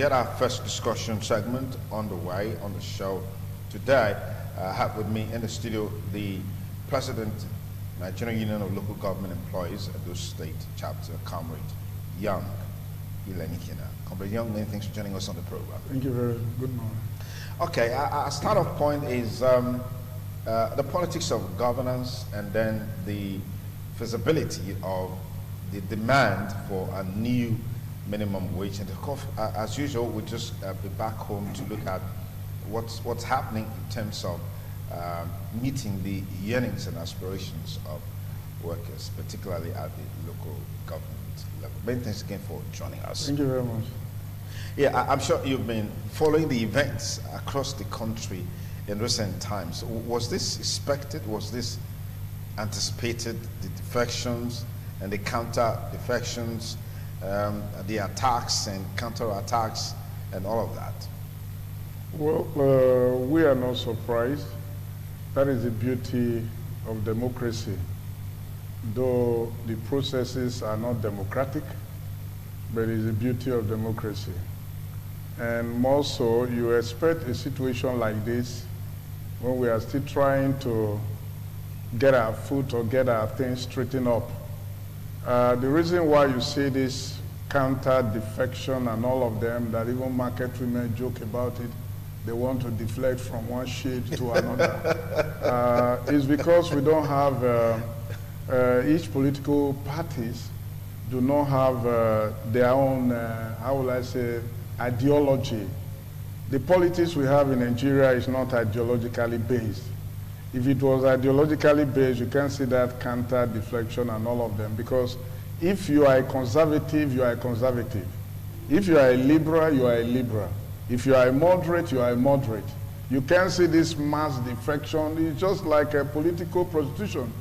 get our first discussion segment underway on the show today. I have with me in the studio the President, Nigerian Union of Local Government Employees, Edo State Chapter, Comrade Young Ilenikina. Comrade Young, many thanks for joining us on the program. Thank you very much. Good morning. Okay, our start-off point is the politics of governance and then the feasibility of the demand for a new minimum wage. And of course, as usual, we'll just be back home to look at what's happening in terms of meeting the yearnings and aspirations of workers, particularly at the local government level. Many thanks again for joining us. Thank you very much. Yeah, I'm sure you've been following the events across the country in recent times. Was this expected? Was this anticipated? The defections and the counter defections, the attacks and counter-attacks and all of that? Well, we are not surprised. That is the beauty of democracy. Though the processes are not democratic, but it is the beauty of democracy. And more so, you expect a situation like this when we are still trying to get our foot or get our things straightened up. The reason why you see this counter defection and all of them, that even market women joke about it, they want to deflect from one shade to another, is because we don't have, each political parties do not have their own, how will I say, ideology. The politics we have in Nigeria is not ideologically based. If it was ideologically based, you can see that counter deflection and all of them, because if you are a conservative, you are a conservative. If you are a liberal, you are a liberal. If you are a moderate, you are a moderate. You can see this mass defection. It's just like a political prostitution.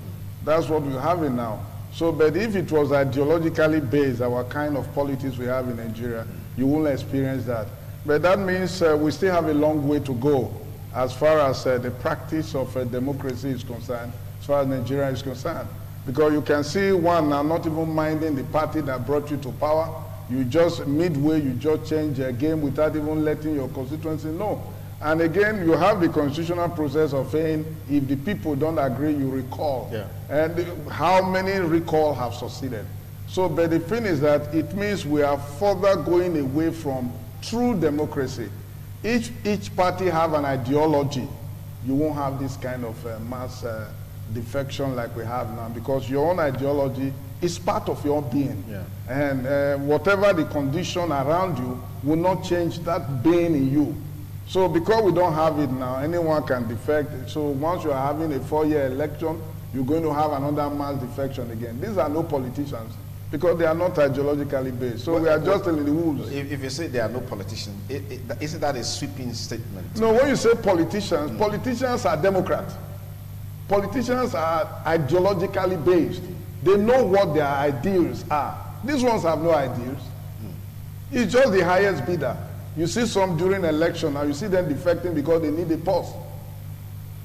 That's what we're having now. So, but if it was ideologically based, our kind of politics we have in Nigeria, you won't experience that. But that means we still have a long way to go as far as the practice of democracy is concerned, as far as Nigeria is concerned. Because you can see one now not even minding the party that brought you to power. You just, midway, you just change a game without even letting your constituency know. And again, you have the constitutional process of saying, if the people don't agree, you recall. Yeah. And how many recall have succeeded? So, but the thing is that it means we are further going away from true democracy. Each party have an ideology. You won't have this kind of mass defection like we have now, because your own ideology is part of your being. Yeah. And whatever the condition around you will not change that being in you. So because we don't have it now, anyone can defect. So once you are having a 4-year election, you're going to have another mass defection again. These are no politicians, because they are not ideologically based. So we are just telling the rules. If you say there are no politicians, isn't that a sweeping statement? No, when you say politicians, politicians are Democrats. Politicians are ideologically based. They know what their ideals are. These ones have no ideals. It's just the highest bidder. You see some during election, and you see them defecting because they need a post.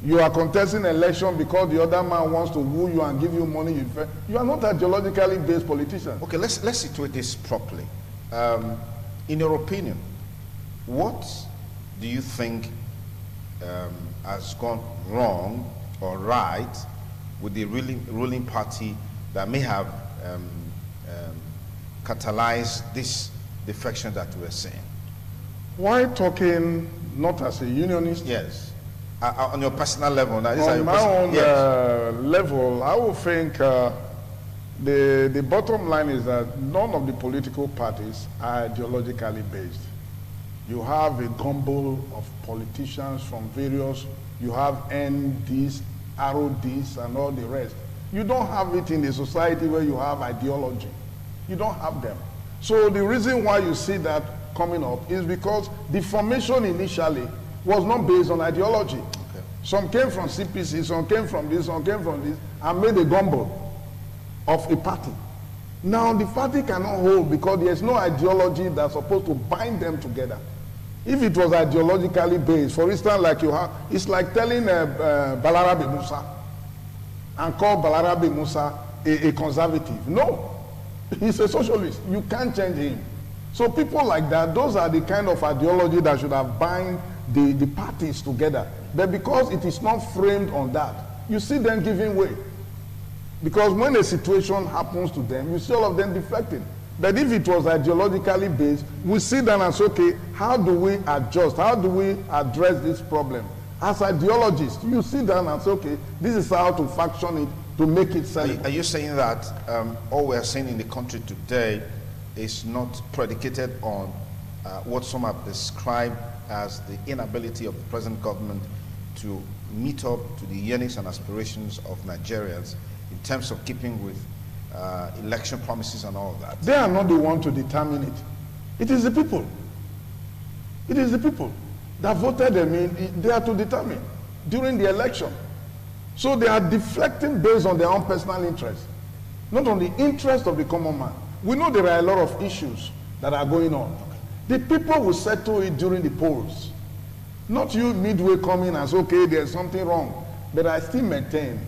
You are contesting election because the other man wants to woo you and give you money. You are not ideologically based politicians. Okay, let's situate this properly. In your opinion, what do you think has gone wrong or right with the ruling party that may have catalyzed this defection that we're seeing? Why talking not as a unionist? Yes. On your personal level. Now, on my own level, I would think the bottom line is that none of the political parties are ideologically based. You have a gumble of politicians from various, you have NDs, RODs, and all the rest. You don't have it in a society where you have ideology. You don't have them. So the reason why you see that coming up is because the formation initially was not based on ideology. Okay. Some came from CPC, some came from this, some came from this, and made a gumbo of a party. Now the party cannot hold because there's no ideology that's supposed to bind them together. If it was ideologically based, for instance, like you have, it's like telling Balarabe Musa and call Balarabe Musa a conservative. No, he's a socialist. You can't change him. So people like that, those are the kind of ideology that should have bind the parties together. But because it is not framed on that, you see them giving way. Because when a situation happens to them, you see all of them deflecting. But if it was ideologically based, we sit down and say, okay, how do we adjust? How do we address this problem? As ideologists, you sit down and say, okay, this is how to faction it to make it sellable. Are you saying that all we are seeing in the country today is not predicated on what some have described as the inability of the present government to meet up to the yearnings and aspirations of Nigerians in terms of keeping with election promises and all of that? They are not the one to determine it. It is the people. It is the people that voted them in. They are to determine during the election. So they are deflecting based on their own personal interest, not on the interest of the common man. We know there are a lot of issues that are going on. The people will settle it during the polls. Not you midway coming and say, okay, there's something wrong. But I still maintain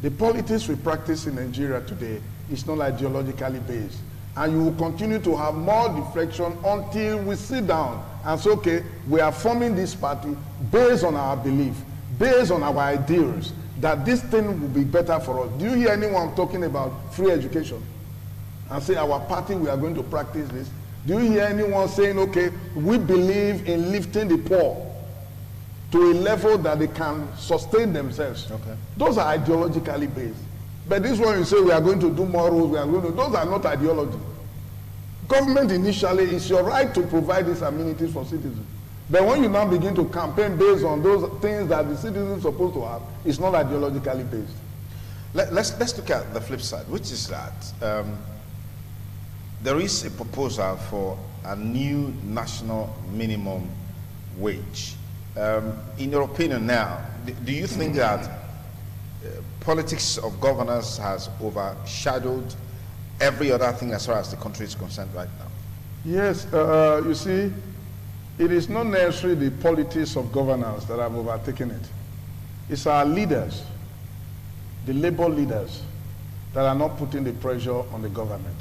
the politics we practice in Nigeria today is not ideologically based. And you will continue to have more deflection until we sit down and say, okay, we are forming this party based on our belief, based on our ideals, that this thing will be better for us. Do you hear anyone talking about free education? And say, our party, we are going to practice this. Do you hear anyone saying, okay, we believe in lifting the poor to a level that they can sustain themselves? Okay. Those are ideologically based. But this one you say, we are going to do more rules, we are going to, those are not ideology. Government initially, it's your right to provide these amenities for citizens. But when you now begin to campaign based on those things that the citizens are supposed to have, it's not ideologically based. Let's look at the flip side, which is that there is a proposal for a new national minimum wage. In your opinion now, do you think that politics of governance has overshadowed every other thing as far as the country is concerned right now? Yes, you see, it is not necessarily the politics of governance that have overtaken it. It's our leaders, the labor leaders, that are not putting the pressure on the government.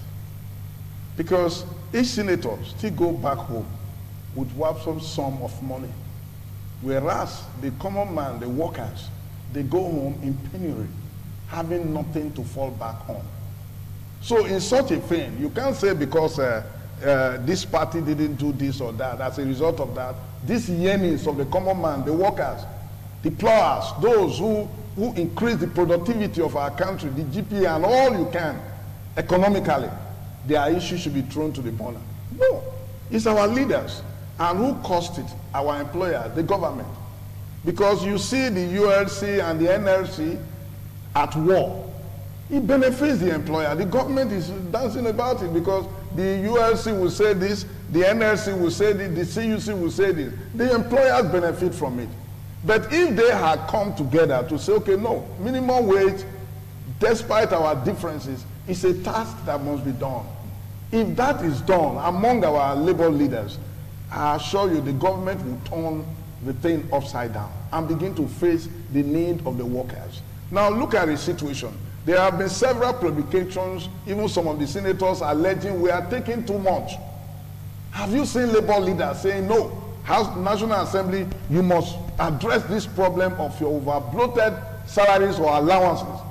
Because each senator still go back home with some sum of money. Whereas the common man, the workers, they go home in penury, having nothing to fall back on. So in such a thing, you can't say because this party didn't do this or that, as a result of that, these yearnings of the common man, the workers, the plowers, those who increase the productivity of our country, the GPA and all you can, economically, their issues should be thrown to the burner. No, it's our leaders. And who caused it? Our employers, the government. Because you see the ULC and the NLC at war. It benefits the employer. The government is dancing about it because the ULC will say this, the NLC will say this, the CUC will say this. The employers benefit from it. But if they had come together to say, okay, no, minimum wage, despite our differences, is a task that must be done. If that is done among our labor leaders, I assure you the government will turn the thing upside down and begin to face the need of the workers. Now look at the situation. There have been several publications, even some of the senators alleging we are taking too much. Have you seen labor leaders saying, no, House National Assembly, you must address this problem of your over-bloated salaries or allowances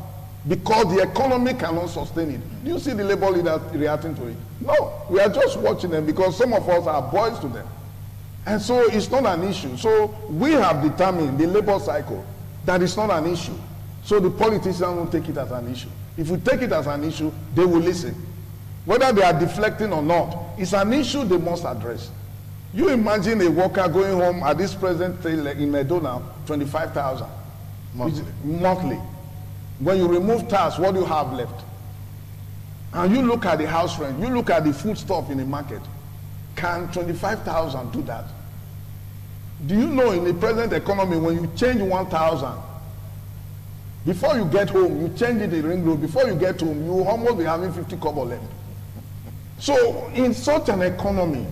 because the economy cannot sustain it? Do you see the labor leaders reacting to it? No, we are just watching them because some of us are boys to them. And so it's not an issue. So we have determined, the labor cycle, that it's not an issue. So the politicians won't take it as an issue. If we take it as an issue, they will listen. Whether they are deflecting or not, it's an issue they must address. You imagine a worker going home at this present day in Medo now, 25,000 monthly. When you remove tax, what do you have left? And you look at the house rent, you look at the food stuff in the market. Can 25,000 do that? Do you know in the present economy, when you change 1,000, before you get home, you change it in Ring Road, before you get home, you will almost be having 50 kobo left. So in such an economy,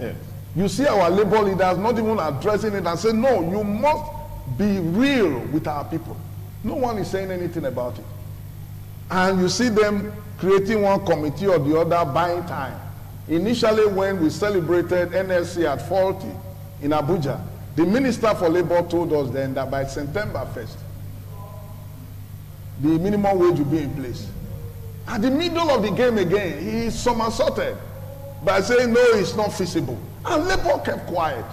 you see our labor leaders not even addressing it and say, no, you must be real with our people. No one is saying anything about it. And you see them creating one committee or the other, buying time. Initially, when we celebrated NLC at 40 in Abuja, the Minister for Labor told us then that by September 1st, the minimum wage will be in place. At the middle of the game again, he somersaulted by saying, no, it's not feasible. And Labor kept quiet.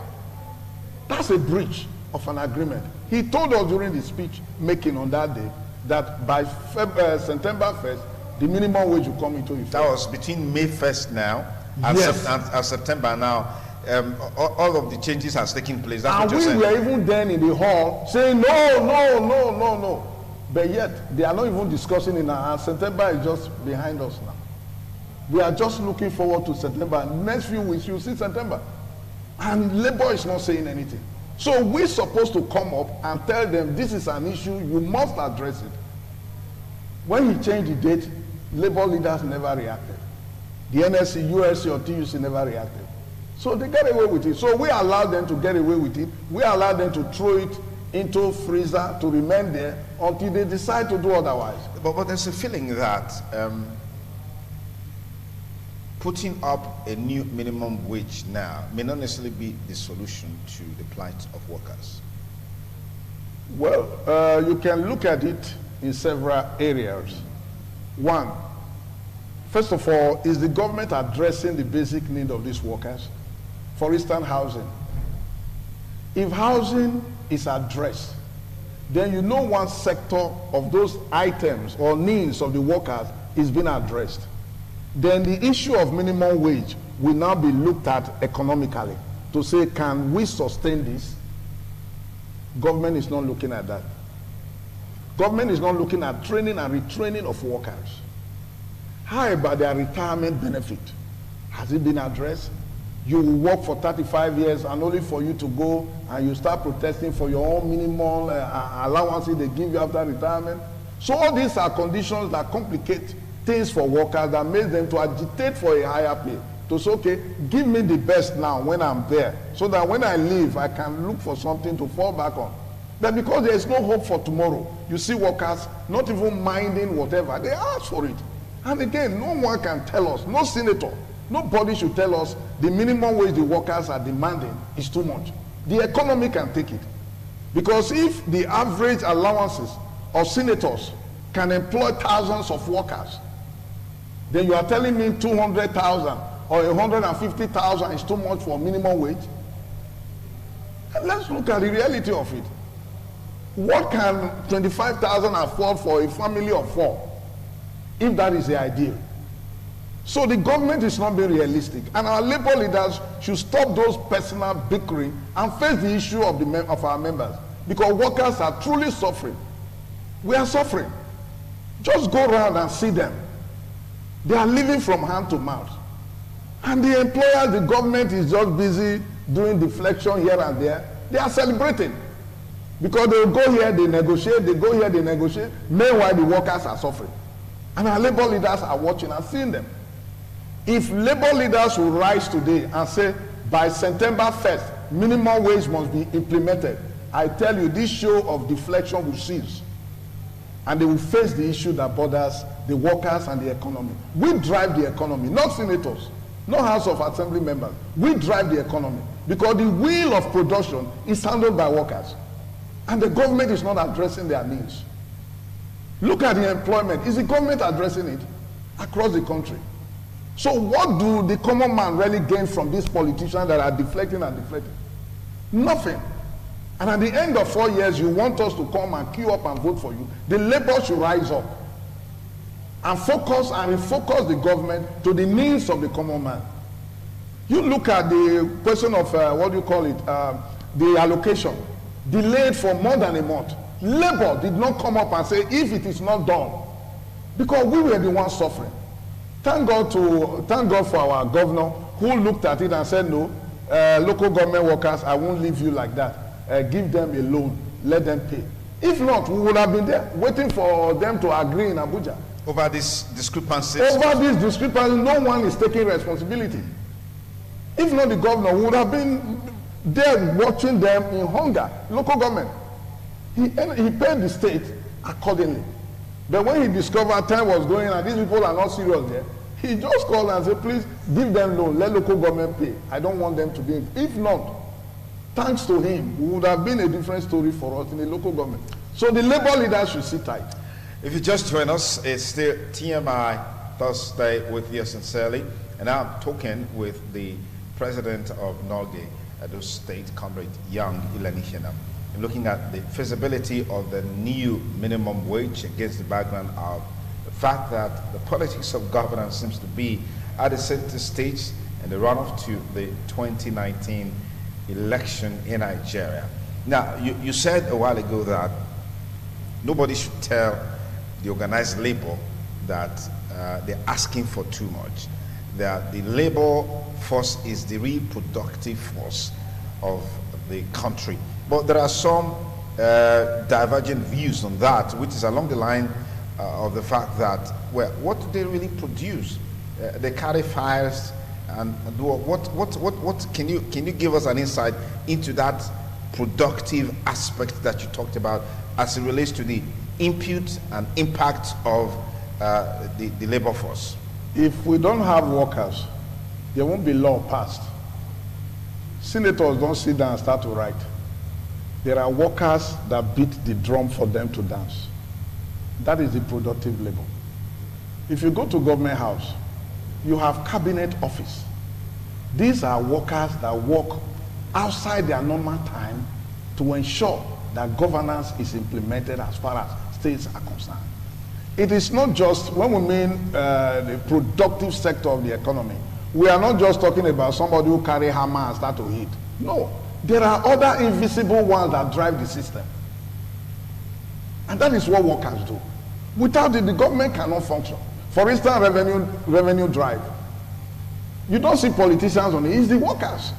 That's a breach of an agreement. He told us during the speech making on that day that by September 1st, the minimum wage will come into effect. That was between May 1st now and, yes. and September now. All of the changes has taken place. That's and we were even then in the hall saying, no. But yet, they are not even discussing it now. And September is just behind us now. We are just looking forward to September. Next few weeks, you'll see September. And Labor is not saying anything. So we're supposed to come up and tell them this is an issue, you must address it. When he changed the date, Labor leaders never reacted. The NSC, USC, or TUC never reacted. So they get away with it. So we allowed them to get away with it. We allowed them to throw it into freezer to remain there until they decide to do otherwise. But there's a feeling that putting up a new minimum wage now may not necessarily be the solution to the plight of workers. Well, you can look at it in several areas. One, first of all, is the government addressing the basic need of these workers? For instance, housing. If housing is addressed, then you know one sector of those items or needs of the workers is being addressed. Then the issue of minimum wage will now be looked at economically to say, can we sustain this? Government is not looking at that. Government is not looking at training and retraining of workers. How about their retirement benefit? Has it been addressed? You will work for 35 years and only for you to go and you start protesting for your own minimal allowances they give you after retirement. So all these are conditions that complicate things for workers that make them to agitate for a higher pay. To say, okay, give me the best now when I'm there, so that when I leave, I can look for something to fall back on. But because there is no hope for tomorrow, you see workers not even minding whatever, they ask for it. And again, no one can tell us, no senator, nobody should tell us the minimum wage the workers are demanding is too much. The economy can take it. Because if the average allowances of senators can employ thousands of workers, then you are telling me 200,000 or 150,000 is too much for minimum wage? And let's look at the reality of it. What can 25,000 afford for a family of 4, if that is the ideal? So the government is not being realistic, and our labor leaders should stop those personal bickering and face the issue of our members, because workers are truly suffering. We are suffering. Just go around and see them. They are living from hand to mouth. And the employers, the government is just busy doing deflection here and there. They are celebrating. Because they go here, they negotiate, they go here, they negotiate. Meanwhile, the workers are suffering. And our labor leaders are watching and seeing them. If labor leaders will rise today and say, by September 1st, minimum wage must be implemented, I tell you, this show of deflection will cease. And they will face the issue that bothers the workers and the economy. We drive the economy, not senators, not House of Assembly members. We drive the economy because the wheel of production is handled by workers. And the government is not addressing their needs. Look at the employment. Is the government addressing it across the country? So what do the common man really gain from these politicians that are deflecting and deflecting? Nothing. And at the end of 4 years, you want us to come and queue up and vote for you. The labor should rise up and focus and refocus the government to the needs of the common man. You look at the question of, the allocation, delayed for more than a month. Labor did not come up and say, if it is not done, because we were the ones suffering. Thank God for our governor who looked at it and said, no, local government workers, I won't leave you like that. Give them a loan, let them pay. If not, we would have been there waiting for them to agree in Abuja. Over this discrepancy? Over this discrepancy, no one is taking responsibility. If not the governor, we would have been there watching them in hunger. Local government. He paid the state accordingly. But when he discovered time was going and these people are not serious there, He just called and said, please give them loan, let local government pay. I don't want them to be. If not, thanks to him, it would have been a different story for us in the local government. So the labor leaders should sit tight. If you just join us, it's still TMI Thursday with you sincerely. And I'm talking with the president of Norge, Edo State, Comrade Young Ilenishena. I'm looking at the feasibility of the new minimum wage against the background of the fact that the politics of governance seems to be at the center stage in the runoff to the 2019 election in Nigeria. Now, you said a while ago that nobody should tell the organized labor that they're asking for too much, that the labor force is the reproductive force of the country. But there are some divergent views on that, which is along the line of the fact that, well, what do they really produce? They carry fires and do what can you give us an insight into that productive aspect that you talked about as it relates to the input and impact of the labor force? If we don't have workers, there won't be law passed. Senators don't sit down and start to write. There are workers that beat the drum for them to dance. That is the productive labor. If you go to government house, you have cabinet office. These are workers that work outside their normal time to ensure that governance is implemented as far as states are concerned. It is not just, when we mean the productive sector of the economy, we are not just talking about somebody who carry hammer and start to hit. No, there are other invisible ones that drive the system. And that is what workers do. Without it, the government cannot function. For instance, revenue drive. You don't see politicians on it, it's the workers.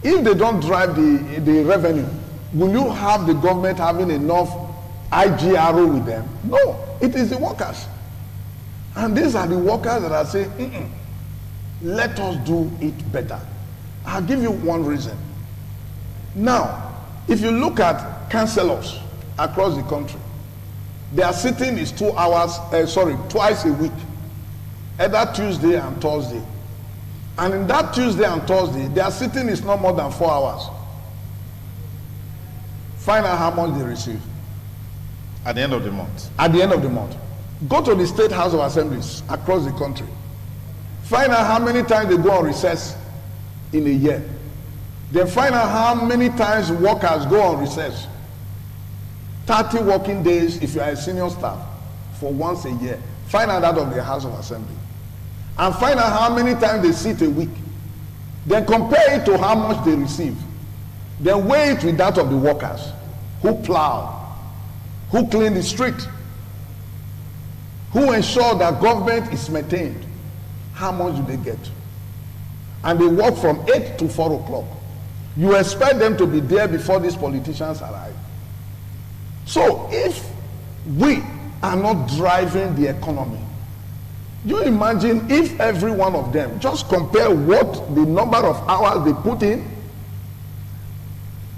If they don't drive the revenue, will you have the government having enough IGRO with them? No, it is the workers. And these are the workers that are saying, let us do it better. I'll give you one reason. Now, if you look at councillors across the country, their sitting is twice a week, either Tuesday and Thursday. And in that Tuesday and Thursday, their sitting is not more than 4 hours. Find out how much they receive. At the end of the month. At the end of the month. Go to the State House of Assemblies across the country. Find out how many times they go on recess in a year. Then find out how many times workers go on recess. 30 working days if you are a senior staff for once a year. Find out that of the House of Assembly. And find out how many times they sit a week. Then compare it to how much they receive. Then weigh it with that of the workers who plow, who clean the street, who ensure that government is maintained. How much do they get? And they work from 8 to 4 o'clock. You expect them to be there before these politicians arrive. So if we are not driving the economy, you imagine if every one of them, just compare what the number of hours they put in,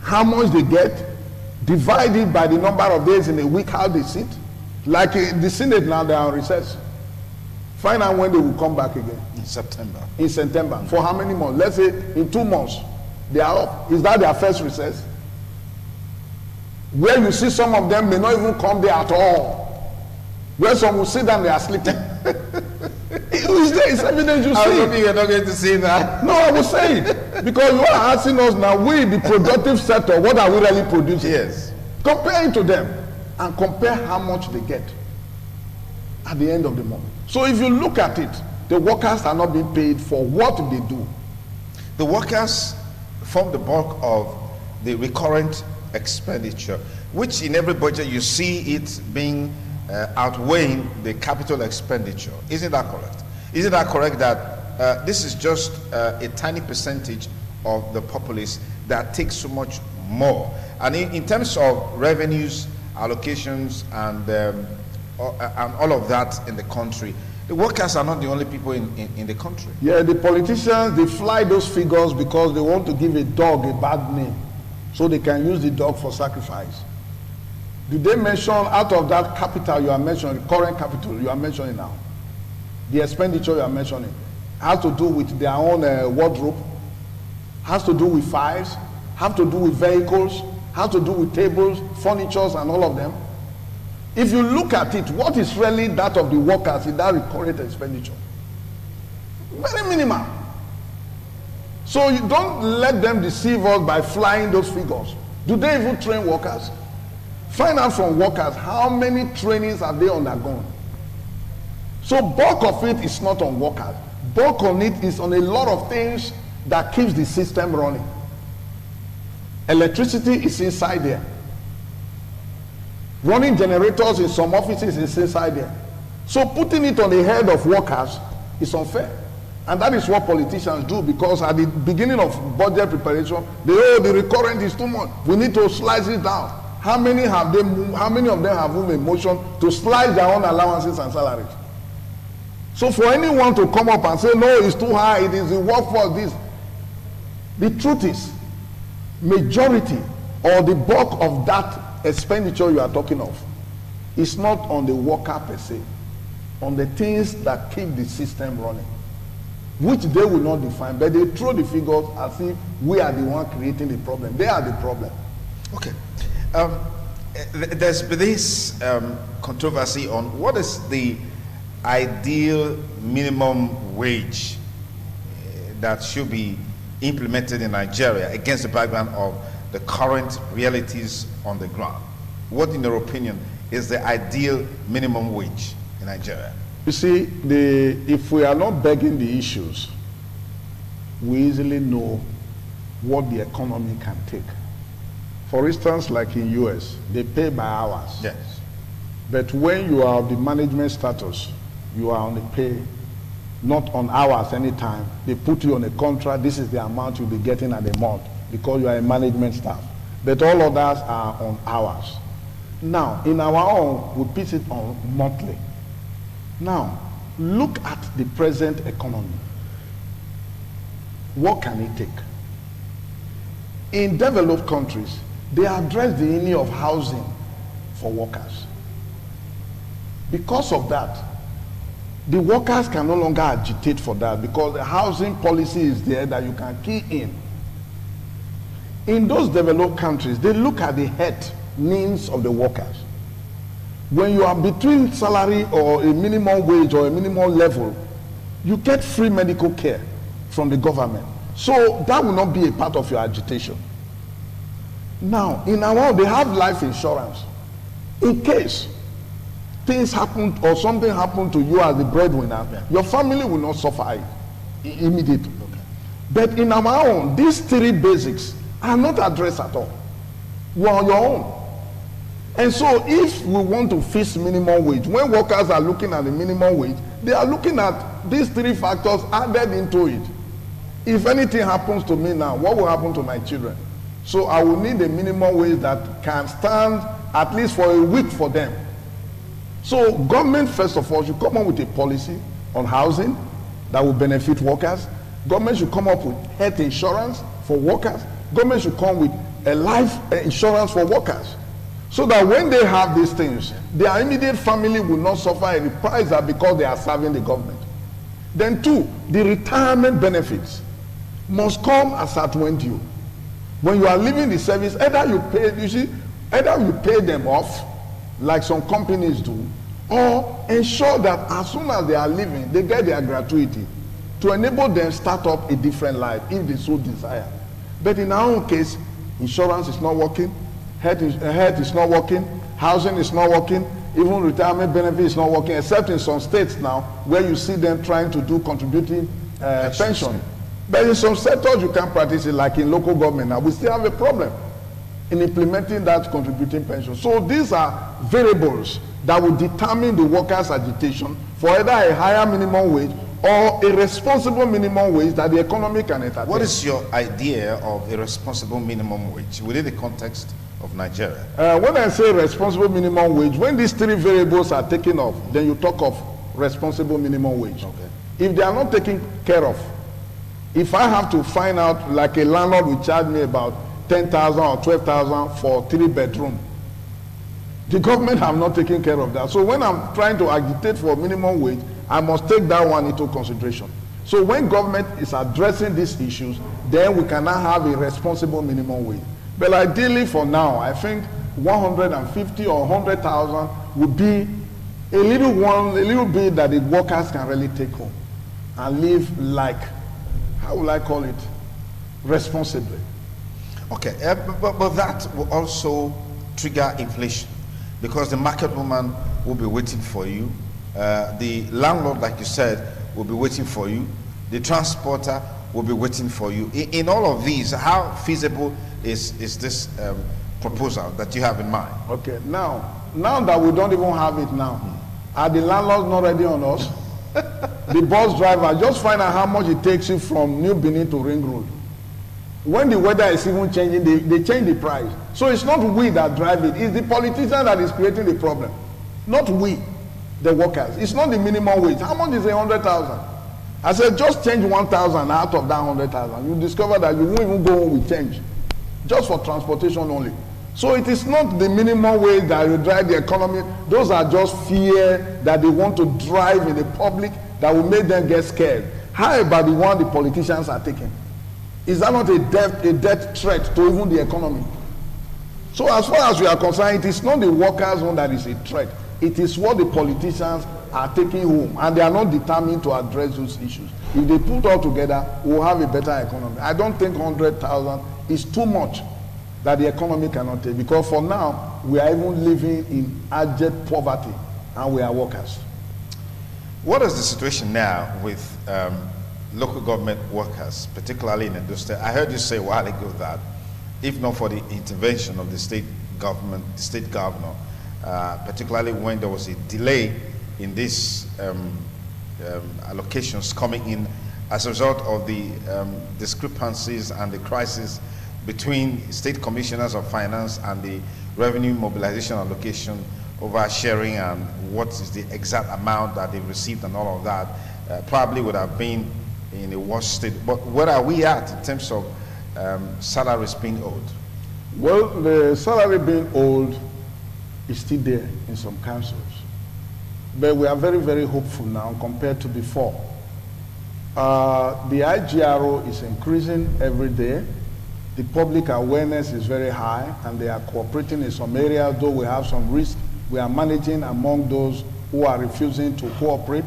how much they get, divide it by the number of days in a week, how they sit. Like the Senate now, they are on recess. Find out when they will come back again. In September. In September. For how many months? Let's say in 2 months, they are up. Is that their first recess? Where you see some of them may not even come there at all. Where some will sit down, they are sleeping. It's evidence you see. I was hoping you're not going to say that. No, I will say it. Because you are asking us now, we, the productive sector, what are we really producing? Yes. Compare it to them and compare how much they get at the end of the month. So if you look at it, the workers are not being paid for what they do. The workers form the bulk of the recurrent expenditure, which in every budget you see it being outweighing the capital expenditure. Isn't that correct? Isn't that correct that this is just a tiny percentage of the populace that takes so much more? And in terms of revenues, allocations, and all of that in the country, the workers are not the only people in the country. Yeah, the politicians, they fly those figures because they want to give a dog a bad name so they can use the dog for sacrifice. Did they mention out of that capital you are mentioning, the current capital you are mentioning now, the expenditure you are mentioning, has to do with their own wardrobe, has to do with files, have to do with vehicles, has to do with tables, furnitures, and all of them. If you look at it, what is really that of the workers in that recurrent expenditure? Very minimal. So you don't let them deceive us by flying those figures. Do they even train workers? Find out from workers how many trainings have they undergone. So bulk of it is not on workers. Bulk on it is on a lot of things that keeps the system running. Electricity is inside there. Running generators in some offices is inside there. So putting it on the head of workers is unfair. And that is what politicians do, because at the beginning of budget preparation, the recurrent is too much. We need to slice it down. How many of them have moved a motion to slice their own allowances and salaries? So for anyone to come up and say, no, it's too high, it is the workforce, this. The truth is, majority or the bulk of that expenditure you are talking of is not on the worker per se, on the things that keep the system running, which they will not define, but they throw the figures as if we are the one creating the problem. They are the problem. Okay. There's been this controversy on what is the ideal minimum wage that should be implemented in Nigeria against the background of the current realities on the ground. What, in your opinion, is the ideal minimum wage in Nigeria? You see, if we are not begging the issues, we easily know what the economy can take. For instance, like in US, they pay by hours. Yes. But when you are of the management status, you are on the pay, not on hours anytime. They put you on a contract, this is the amount you'll be getting at a month because you are a management staff. But all others are on hours. Now, in our own, we pitch it on monthly. Now, look at the present economy. What can it take? In developed countries, they address the need of housing for workers. Because of that, the workers can no longer agitate for that because the housing policy is there that you can key in. In those developed countries, they look at the health needs of the workers. When you are between salary or a minimum wage or a minimum level, you get free medical care from the government. So that will not be a part of your agitation. Now, in our world, they have life insurance. In case things happen or something happened to you as the breadwinner, your family will not suffer immediately. Okay. But in our own, these three basics are not addressed at all. You are on your own. And so if we want to fix minimum wage, when workers are looking at the minimum wage, they are looking at these three factors added into it. If anything happens to me now, what will happen to my children? So I will need a minimum wage that can stand at least for a week for them. So government, first of all, should come up with a policy on housing that will benefit workers. Government should come up with health insurance for workers. Government should come with a life insurance for workers. So that when they have these things, their immediate family will not suffer a reprisal because they are serving the government. Then two, the retirement benefits must come as at when due. When you are leaving the service, either you pay them off, like some companies do, or ensure that as soon as they are leaving, they get their gratuity to enable them start up a different life if they so desire. But in our own case, insurance is not working, health is not working, housing is not working, even retirement benefit is not working, except in some states now where you see them trying to do contributing pension. But in some sectors you can't practice it, like in local government now. We still have a problem in implementing that contributing pension. So these are variables that will determine the workers' agitation for either a higher minimum wage or a responsible minimum wage that the economy can entertain. What is your idea of a responsible minimum wage within the context of Nigeria? When I say responsible minimum wage, when these three variables are taken off, then you talk of responsible minimum wage. Okay. If they are not taken care of, if I have to find out, like a landlord will charge me about 10,000 or 12,000 for 3-bedroom, the government have not taken care of that. So when I'm trying to agitate for minimum wage, I must take that one into consideration. So when government is addressing these issues, then we can now have a responsible minimum wage. But ideally for now, I think 150 or 100,000 would be a little bit that the workers can really take home and live like, how will I call it, responsibly. Okay, but that will also trigger inflation because the market woman will be waiting for you. The landlord, like you said, will be waiting for you. The transporter will be waiting for you. In all of these, how feasible is this proposal that you have in mind? Okay, now that we don't even have it now, are the landlords not ready on us? The bus driver, just find out how much it takes you from New Benin to Ring Road. When the weather is even changing, they change the price. So it's not we that drive it, it's the politician that is creating the problem. Not we, the workers. It's not the minimum wage. How much is 100,000? I said, just change 1,000 out of that 100,000. You discover that you won't even go home with change. Just for transportation only. So it is not the minimum wage that will drive the economy. Those are just fear that they want to drive in the public that will make them get scared. How about the one the politicians are taking? Is that not a death threat to even the economy? So as far as we are concerned, it is not the workers' one that is a threat. It is what the politicians are taking home, and they are not determined to address those issues. If they put all together, we'll have a better economy. I don't think 100,000 is too much that the economy cannot take, because for now, we are even living in abject poverty, and we are workers. What is the situation now with local government workers, particularly in industry? I heard you say a while ago that if not for the intervention of the state government, the state governor, particularly when there was a delay in these allocations coming in as a result of the discrepancies and the crisis between state commissioners of finance and the revenue mobilization allocation over sharing and what is the exact amount that they've received and all of that, probably would have been in a worse state. But where are we at in terms of salaries being owed? Well, the salary being owed is still there in some councils. But we are very, very hopeful now compared to before. The IGRO is increasing every day. The public awareness is very high, and they are cooperating in some areas, though we have some risk. We are managing among those who are refusing to cooperate.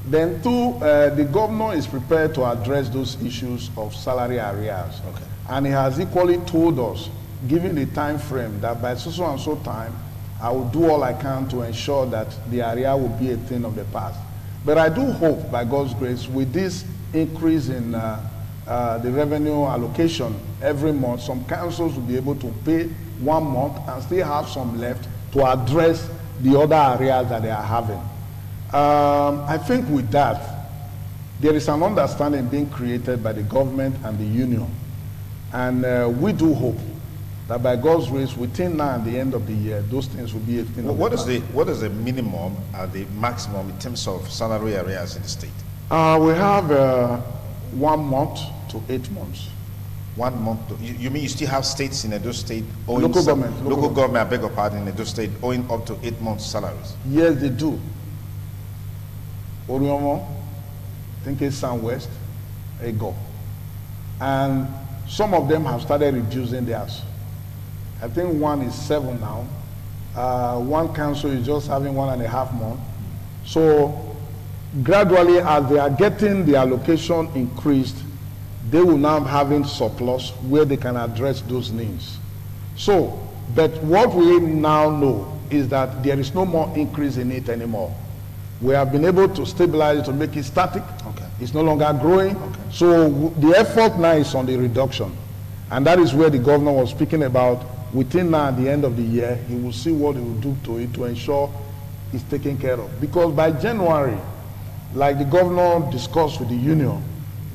Then two, the governor is prepared to address those issues of salary arrears. Okay. And he has equally told us, given the time frame, that by so and so time, I will do all I can to ensure that the area will be a thing of the past. But I do hope, by God's grace, with this increase in the revenue allocation every month, some councils will be able to pay 1 month and still have some left to address the other areas that they are having. I think with that, there is an understanding being created by the government and the union. And we do hope that by God's grace, within now and the end of the year, those things will be a thing of the past. What is the minimum and the maximum in terms of salary areas in the state? We have 1 month to 8 months. 1 month. You mean you still have states in Edo State owing Local government, I beg your pardon, in Edo State owing up to 8 months salaries? Yes, they do. Oriomo, I think it's Southwest, Ego. And some of them have started reducing theirs. I think one is 7 now. One council is just having 1.5 months. So gradually, as they are getting the allocation increased, they will now having surplus where they can address those needs. So, but what we now know is that there is no more increase in it anymore. We have been able to stabilize it, to make it static. Okay. It's no longer growing. Okay. So the effort now is on the reduction. And that is where the governor was speaking about. Within now the end of the year, he will see what he will do to it to ensure it's taken care of. Because by January, like the governor discussed with the union,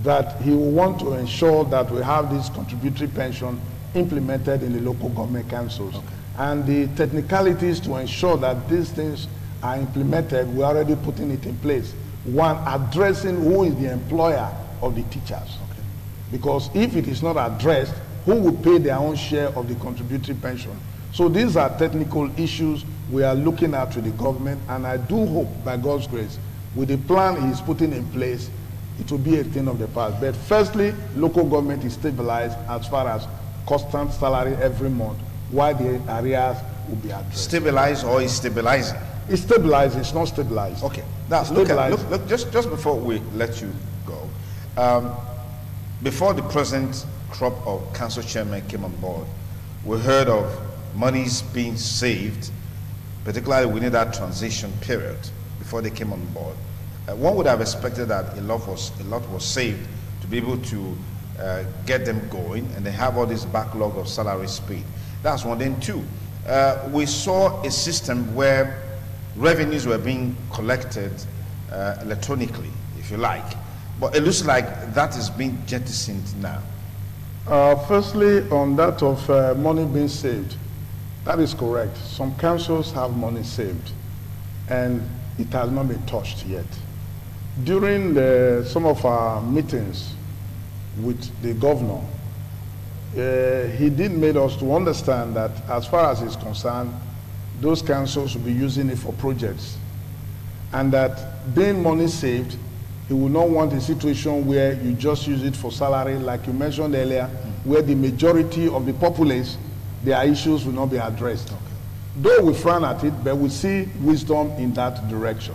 that he will want to ensure that we have this contributory pension implemented in the local government councils. Okay. And the technicalities to ensure that these things are implemented, we're already putting it in place. One, addressing who is the employer of the teachers. Okay. Because if it is not addressed, who will pay their own share of the contributory pension? So these are technical issues we are looking at with the government, and I do hope, by God's grace, with the plan he's putting in place, it will be a thing of the past. But firstly, local government is stabilized as far as constant salary every month, while the arrears will be addressed. Stabilized or is stabilizing? It's stabilized, it's not stabilized. Okay. Now, look, just before we let you go, before the present crop of council chairmen came on board, we heard of monies being saved, particularly within that transition period before they came on board. One would have expected that a lot was saved to be able to get them going, and they have all this backlog of salary paid. That's one. Then two, we saw a system where revenues were being collected electronically, if you like, but it looks like that is being jettisoned now. Firstly, on that of money being saved, that is correct. Some councils have money saved, and it has not been touched yet. During some of our meetings with the governor, he did make us to understand that as far as he's concerned, those councils will be using it for projects, and that being money saved, he will not want a situation where you just use it for salary, like you mentioned earlier, where the majority of the populace, their issues will not be addressed. Okay. Though we frown at it, but we see wisdom in that direction.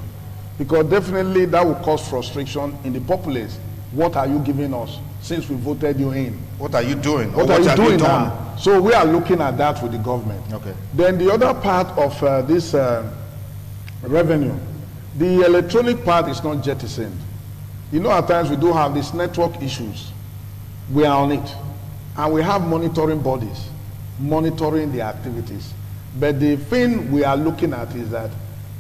Because definitely that will cause frustration in the populace. What are you giving us since we voted you in? What are you doing? What are you doing now? So we are looking at that with the government. Okay. Then the other part of this revenue, the electronic part is not jettisoned. You know, at times we do have these network issues. We are on it. And we have monitoring bodies monitoring the activities. But the thing we are looking at is that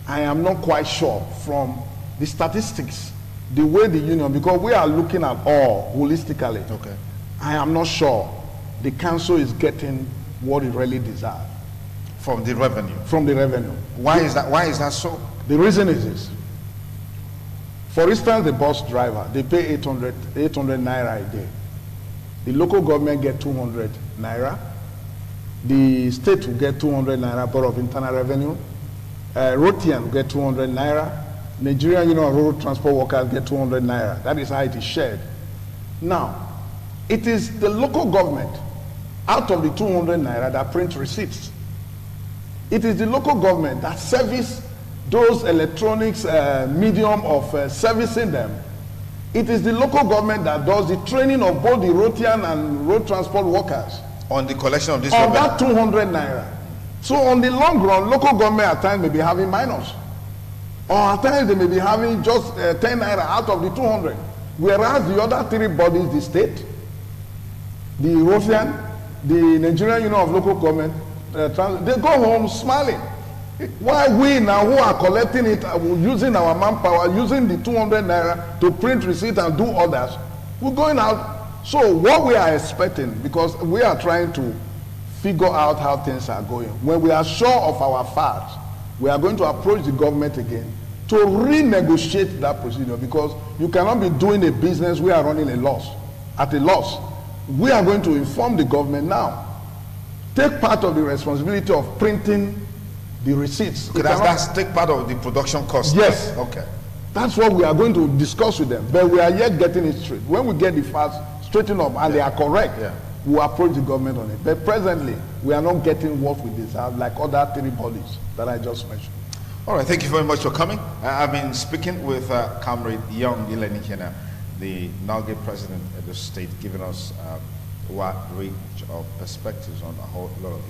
I am not quite sure from the statistics, the way the union, because we are looking at all holistically. Okay. I am not sure the council is getting what it really deserves. From the revenue? From the revenue. Why is that so? The reason is this. For instance, the bus driver, they pay 800 naira a day. The local government get 200 naira. The state will get 200 naira Board of Internal Revenue. Rothian will get 200 naira. Nigerian Union of Road Transport Workers get 200 naira. That is how it is shared. Now, it is the local government out of the 200 naira that print receipts. It is the local government that service those electronics medium of servicing them. It is the local government that does the training of both the Rothian and road transport workers. On the collection of this on that 200 naira. So on the long run, local government at times may be having minus. Or at times they may be having just 10 naira out of the 200. Whereas the other three bodies, the state, the Rothian, the Nigerian Union of Local Government, they go home smiling. While we now who are collecting it, using our manpower, using the 200 naira to print receipt and do others, we're going out. So what we are expecting, because we are trying to figure out how things are going, when we are sure of our facts, we are going to approach the government again to renegotiate that procedure, because you cannot be doing a business we are running at a loss. We are going to inform the government now. Take part of the responsibility of printing the receipts. Okay, that's take part of the production cost. Yes. Okay. That's what we are going to discuss with them. But we are yet getting it straight. When we get the facts straightened up and they are correct, we'll approach the government on it. But presently, we are not getting what we deserve like other three bodies that I just mentioned. All right, thank you very much for coming. I've been speaking with Comrade Young Ilenikena, the NALGE president of the state, giving us a wide range of perspectives on a whole lot of